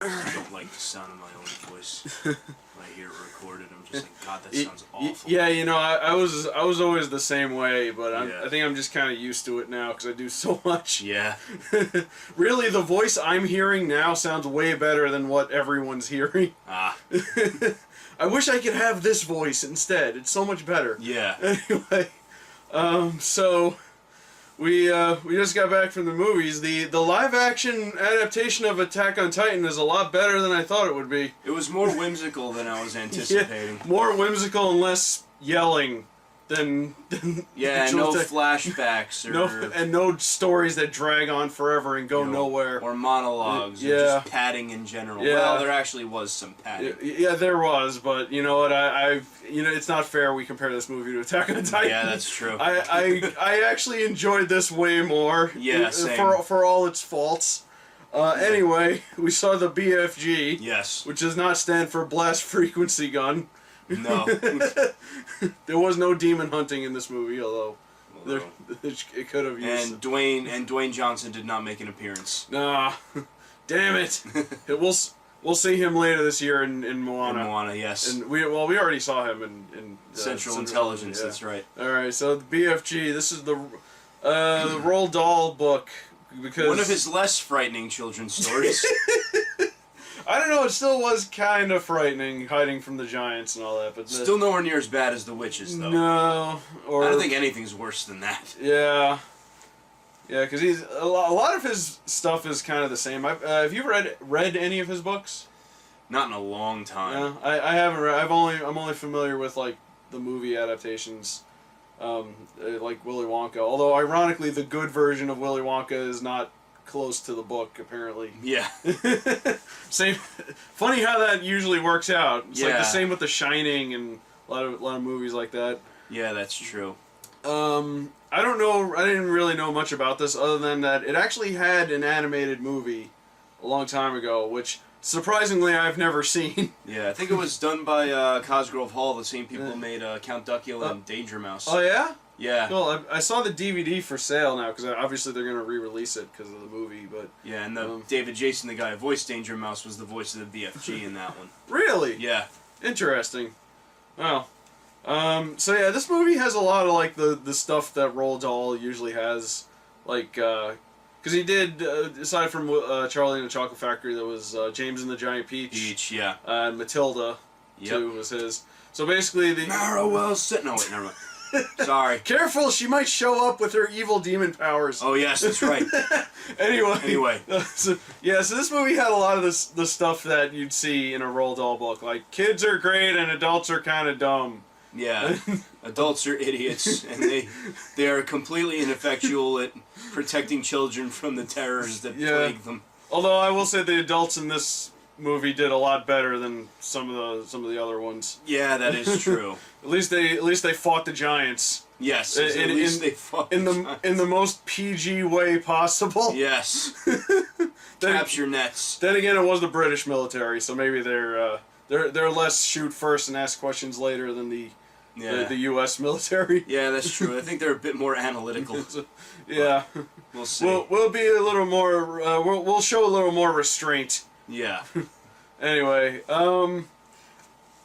I don't like the sound of my own voice. When I hear it recorded, I'm just like, God, that sounds awful. Yeah, you know, I was always the same way, but I think I'm just kind of used to it now because I do so much. Yeah. Really, the voice I'm hearing now sounds way better than what everyone's hearing. Ah. I wish I could have this voice instead. It's so much better. Yeah. Anyway, so we just got back from the movies. The live action adaptation of Attack on Titan is a lot better than I thought it would be. It was more whimsical than I was anticipating. Yeah, more whimsical and less yelling than yeah, no flashbacks or no stories that drag on forever and go nowhere, or monologues, or just padding in general. Yeah. Well, there actually was some padding. Yeah, there was, but you know what? It's not fair we compare this movie to Attack on Titan. Yeah, that's true. I actually enjoyed this way more. Yeah, same. For all its faults. Anyway, we saw the BFG. Yes. Which does not stand for Blast Frequency Gun. No. There was no demon hunting in this movie, although it could have used. And Dwayne Johnson did not make an appearance. Nah, damn it! We'll see him later this year in Moana. In Moana, yes. And we already saw him in Central Intelligence. Yeah. That's right. All right, so the BFG. This is the Roald Dahl book because one of his less frightening children's stories. I don't know, it still was kind of frightening, hiding from the giants and all that, but still nowhere near as bad as the witches, though. No, or I don't think anything's worse than that. Yeah, because he's a lot of his stuff is kind of the same. Have you read any of his books? Not in a long time. Yeah, I haven't read. I'm only familiar with like the movie adaptations, like Willy Wonka. Although ironically, the good version of Willy Wonka is not close to the book, apparently. Yeah. Same. Funny how that usually works out. It's like the Yeah. same with The Shining and a lot of movies like that. Yeah, that's true. I don't know. I didn't really know much about this other than that it actually had an animated movie a long time ago, which surprisingly I've never seen. Yeah, I think it was done by Cosgrove Hall, the same people who made Count Duckula and Danger Mouse. Oh yeah. Yeah. Well, I saw the DVD for sale now because obviously they're going to re-release it because of the movie. But yeah, and David Jason, the guy who voiced Danger Mouse, was the voice of the BFG in that one. Really? Yeah. Interesting. Well, so yeah, this movie has a lot of like the stuff that Roald Dahl usually has, like because he did aside from Charlie and the Chocolate Factory, there was James and the Giant Peach. Yeah. And Matilda, too, was his. So basically the Marrow sit. No, wait, never mind. Sorry. Careful, she might show up with her evil demon powers. Oh yes, that's right. Anyway. So this movie had a lot of the stuff that you'd see in a Roald Dahl book. Like, kids are great and adults are kind of dumb. Yeah. Adults are idiots, and they are completely ineffectual at protecting children from the terrors that plague them. Although I will say the adults in this movie did a lot better than some of the other ones. Yeah, that is true. At least they fought the giants. Yes, at least they fought in the most PG way possible. Yes. Capture nets. Then again, it was the British military, so maybe they're less shoot first and ask questions later than the U.S. military. Yeah, that's true. I think they're a bit more analytical. Yeah. We'll see. We'll be a little more. We'll show a little more restraint. Yeah. Anyway,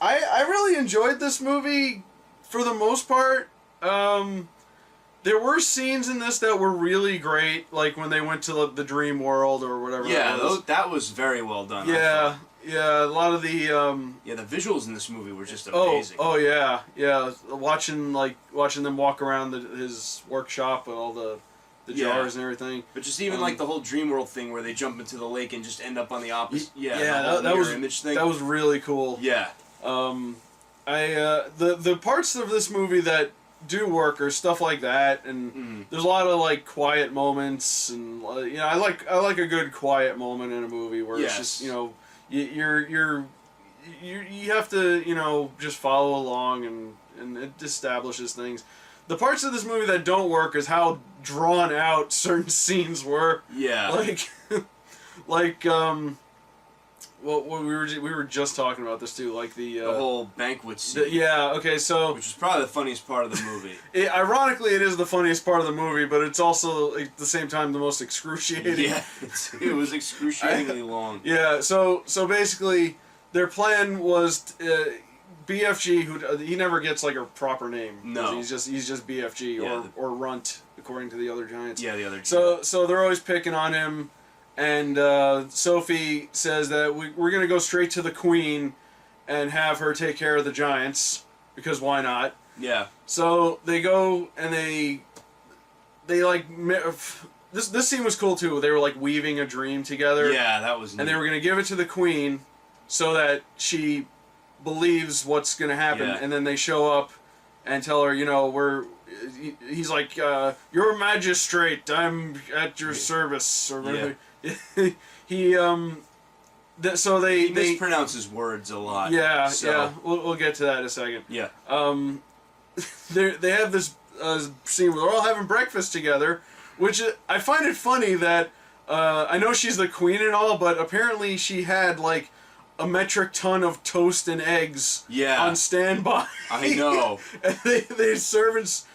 I really enjoyed this movie for the most part. There were scenes in this that were really great, like when they went to the dream world or whatever. Yeah, that was very well done. Yeah, a lot of the the visuals in this movie were just amazing. Oh yeah. Watching them walk around his workshop with all the jars and everything. But just even like the whole dream world thing where they jump into the lake and just end up on the opposite. That was image thing. That was really cool. Yeah. The parts of this movie that do work are stuff like that, and there's a lot of like quiet moments, and I like a good quiet moment in a movie where it's just you have to just follow along and it establishes things. The parts of this movie that don't work is how drawn out certain scenes were. Yeah. Like Well, we were just talking about this too, like the whole banquet scene. Yeah. Okay. So. Which is probably the funniest part of the movie. Ironically, it is the funniest part of the movie, but it's also at the same time the most excruciating. Yeah. It was excruciatingly long. Yeah. So basically, their plan was BFG, who he never gets like a proper name. No. He's just BFG or Runt, according to the other Giants. Yeah, the other Giants. So they're always picking on him. And Sophie says that we're going to go straight to the Queen and have her take care of the Giants, because why not? Yeah. So they go and they like... This scene was cool, too. They were, like, weaving a dream together. Yeah, that was neat. And they were going to give it to the Queen so that she believes what's going to happen. Yeah. And then they show up and tell her, he's like, you're a magistrate, I'm at your service, or whatever. Yeah. He mispronounces words a lot. Yeah, so. yeah. We'll get to that in a second. Yeah. They have this scene where they're all having breakfast together, which I find it funny that I know she's the queen and all, but apparently she had like a metric ton of toast and eggs on standby. I know. And the servants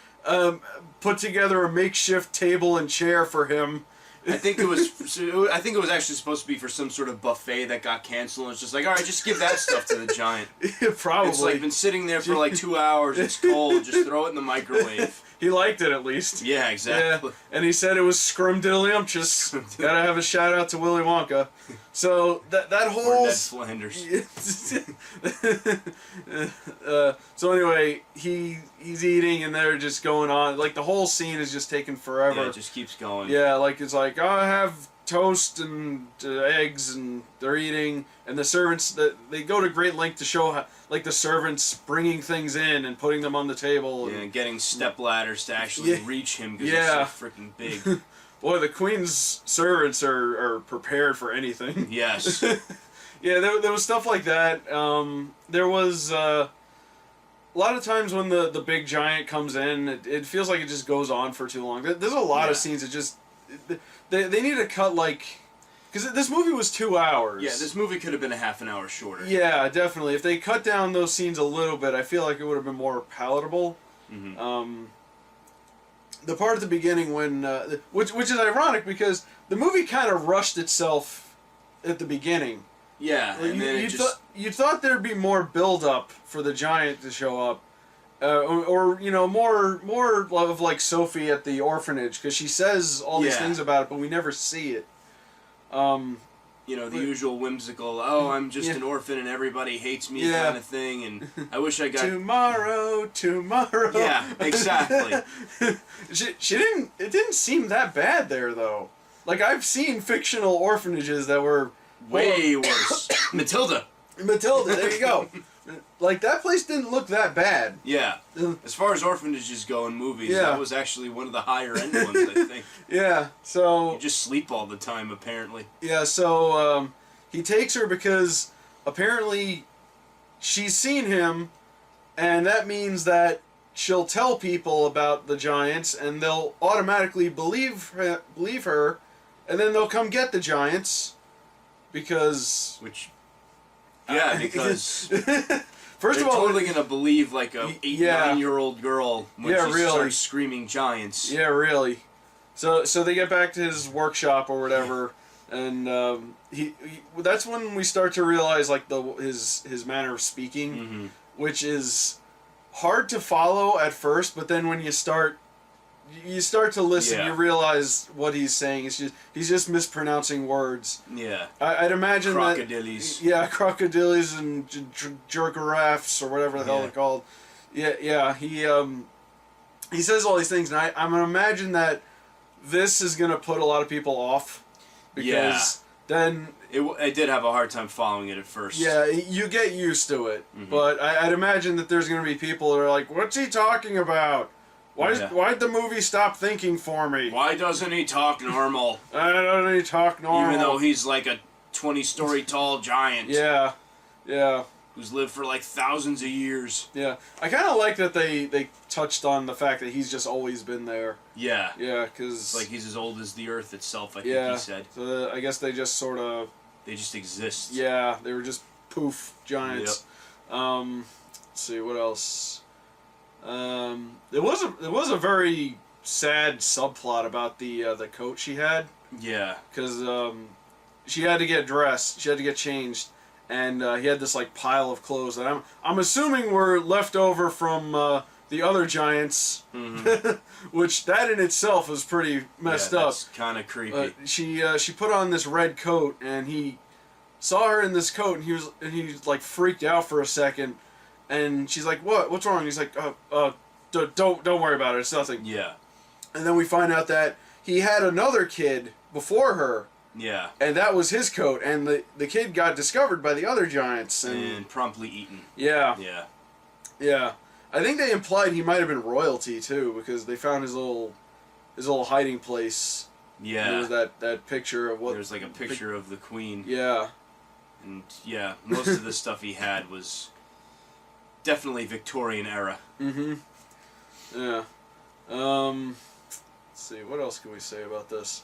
put together a makeshift table and chair for him. I think it was actually supposed to be for some sort of buffet that got canceled. And it's just like, all right, just give that stuff to the giant. Probably. It's like been sitting there for like 2 hours. It's cold. Just throw it in the microwave. He liked it at least. Yeah, exactly. Yeah. And he said it was scrumdiddlyumptious. Gotta have a shout out to Willy Wonka. So that whole. Or Ned Flanders. So anyway, he's eating and they're just going on. Like the whole scene is just taking forever. Yeah, it just keeps going. Yeah, like it's like, oh, I have toast and eggs, and they're eating, and the servants they go to great length to show how, like the servants bringing things in and putting them on the table. Yeah, and getting step ladders to actually reach him because they're so freaking big. Boy, the queen's servants are prepared for anything. Yes. Yeah, there was stuff like that. There was a lot of times when the big giant comes in, it feels like it just goes on for too long. There's a lot of scenes that just they need to cut like, because this movie was 2 hours. Yeah, this movie could have been a half an hour shorter. Yeah, definitely. If they cut down those scenes a little bit, I feel like it would have been more palatable. Mm-hmm. The part at the beginning when, which is ironic because the movie kind of rushed itself at the beginning. Yeah, like, and then you thought there'd be more build up for the giant to show up, or more of like Sophie at the orphanage because she says all these things about it, but we never see it. The usual whimsical, oh, I'm just an orphan and everybody hates me kind of thing, and I wish I got... Tomorrow. Yeah, exactly. She didn't... It didn't seem that bad there, though. Like, I've seen fictional orphanages that were... Way worse. Matilda, there you go. Like, that place didn't look that bad. Yeah. As far as orphanages go in movies, that was actually one of the higher end ones, I think. Yeah, so... You just sleep all the time, apparently. Yeah, so he takes her because apparently she's seen him, and that means that she'll tell people about the giants, and they'll automatically believe her, and then they'll come get the giants, because... because... First of all, totally gonna believe like a 9-year-old girl when she starts screaming giants. Yeah, really. So they get back to his workshop or whatever, and he that's when we start to realize like his manner of speaking, which is hard to follow at first, but then when you start to listen, you realize what he's saying. He's just mispronouncing words. Yeah. I'd imagine crocodiles. Crocodiles and giraffes or whatever the hell they're called. Yeah. He says all these things, and I'm gonna imagine that this is gonna put a lot of people off because then I did have a hard time following it at first. Yeah, you get used to it, but I'd imagine that there's gonna be people that are like, "What's he talking about? Why'd the movie stop thinking for me? Why doesn't he talk normal? Why doesn't he talk normal? Even though he's like a 20-story tall giant. Yeah. Who's lived for like thousands of years. Yeah. I kind of like that they touched on the fact that he's just always been there. Yeah. Yeah, because... Like he's as old as the earth itself, I think he said. So I guess they just sort of They just exist. Yeah, they were just poof giants. Yep. Let's see what else. There was a very sad subplot about the coat she had. Yeah. Because she had to get dressed, she had to get changed, and he had this like pile of clothes that I'm assuming were left over from the other giants, which that in itself is pretty messed up. That's kind of creepy. She put on this red coat, and he saw her in this coat, and he like freaked out for a second, and she's like, what's wrong? And he's like, don't worry about it, it's nothing. Yeah. And then we find out that he had another kid before her. Yeah. And that was his coat, and the kid got discovered by the other giants and promptly eaten. Yeah. Yeah. Yeah. I think they implied he might have been royalty too, because they found his little hiding place. Yeah. And there was that picture of what. There's like a picture of the queen. Yeah. And yeah, most of the stuff he had was definitely Victorian era. Mm-hmm. Yeah. Let's see, what else can we say about this?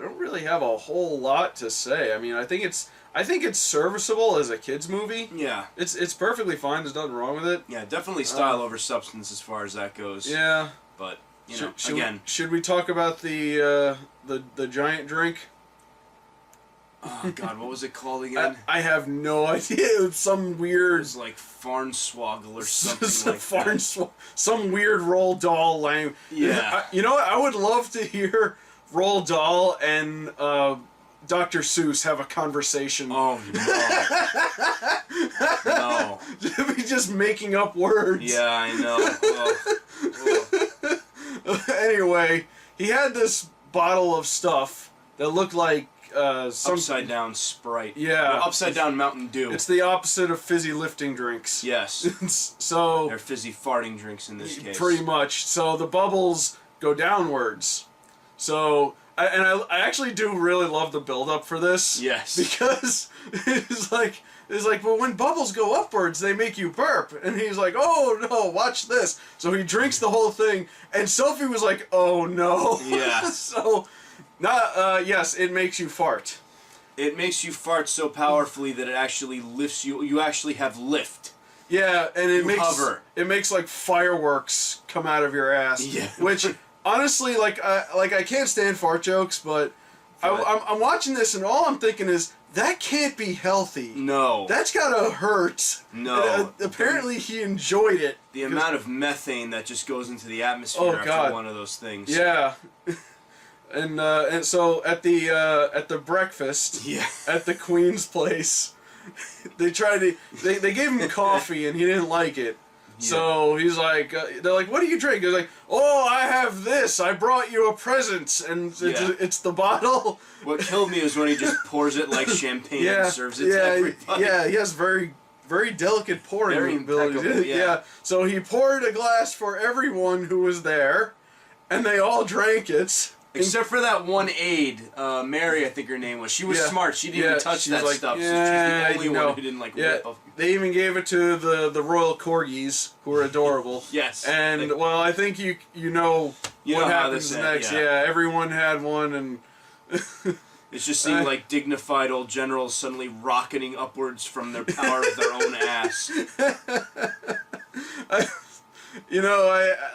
I don't really have a whole lot to say. I mean, I think it's serviceable as a kids movie. Yeah. It's perfectly fine. There's nothing wrong with it. Yeah, definitely style over substance as far as that goes. Yeah. But should we talk about the giant drink? Oh God, what was it called again? I have no idea. It was some weird. It was like Farnswoggle or something like that. Some weird Roald Dahl language. Yeah. You know what? I would love to hear Roald Dahl and Dr. Seuss have a conversation. Oh no. No. Be just making up words. Yeah, I know. Anyway, he had this bottle of stuff that looked like upside down Sprite. Yeah. Or upside down Mountain Dew. It's the opposite of fizzy lifting drinks. Yes. So they're fizzy farting drinks in this case. Pretty much. So the bubbles go downwards. So I actually do really love the build up for this. Yes. Because it's like, but when bubbles go upwards, they make you burp. And he's like, oh no, watch this. So he drinks the whole thing, and Sophie was like, oh no. Yeah. So, yes, it makes you fart. It makes you fart so powerfully that it actually lifts you. You actually have lift. Yeah, and it hover. makes like fireworks come out of your ass. Yeah. Which honestly, I can't stand fart jokes, but I'm watching this and all I'm thinking is that can't be healthy. No. That's gotta hurt. No. Apparently he enjoyed it. The amount of methane that just goes into the atmosphere after one of those things. Yeah. And so at the breakfast at the Queen's place, they gave him coffee and he didn't like it. Yeah. So he's like, they're like, what do you drink? He's like, oh, I have this. I brought you a present, and it's the bottle. What killed me is when he just pours it like champagne and serves it to everybody. Yeah, he has very, very delicate pouring ability. Yeah. So he poured a glass for everyone who was there, and they all drank it. Except for that one aide, Mary, I think her name was. She was smart. She didn't even touch that stuff. So she's the only one who didn't rip up. They even gave it to the royal corgis, who are adorable. Yes. And well, I think you know what happens next. Yeah, everyone had one, and it's just seemed like dignified old generals suddenly rocketing upwards from their power of their own ass.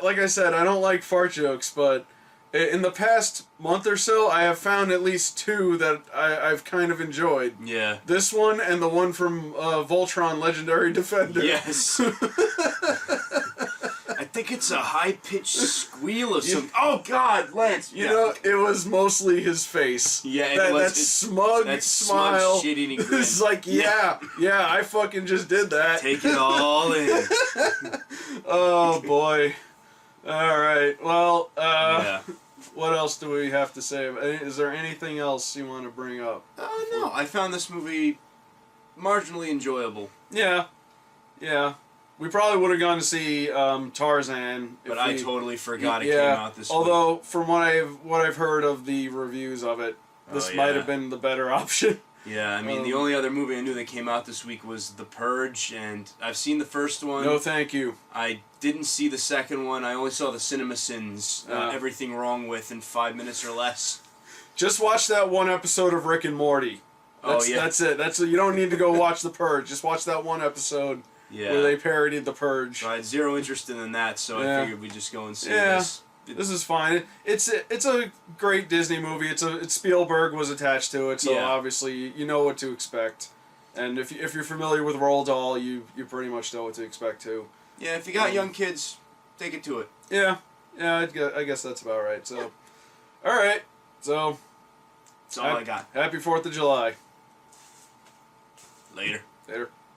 Like I said, I don't like fart jokes, but in the past month or so, I have found at least two that I've kind of enjoyed. Yeah. This one and the one from Voltron Legendary Defender. Yes. I think it's a high-pitched squeal of some... Oh, God, Lance! You know, it was mostly his face. Yeah, that smug smile. Smug, shit-eating grin. It's like, yeah, I fucking just did that. Take it all in. Oh, boy. All right, well, what else do we have to say? Is there anything else you want to bring up? No, I found this movie marginally enjoyable. Yeah. We probably would have gone to see Tarzan. But I totally forgot it came out this week. Although, from what I've heard of the reviews of it, this might have been the better option. Yeah, I mean, the only other movie I knew that came out this week was The Purge, and I've seen the first one. No, thank you. I didn't see the second one. I only saw the CinemaSins, Everything Wrong With in 5 minutes or less. Just watch that one episode of Rick and Morty. That's it. You don't need to go watch The Purge. Just watch that one episode where they parodied The Purge. I had zero interest in that, so I figured we'd just go and see this. This is fine. It's a great Disney movie. It's Spielberg was attached to it, so obviously you know what to expect. And if you're familiar with Roald Dahl, you pretty much know what to expect too. Yeah, if you got young kids, take it to it. Yeah, I guess that's about right. So, all right, so that's all I got. Happy 4th of July. Later. Later.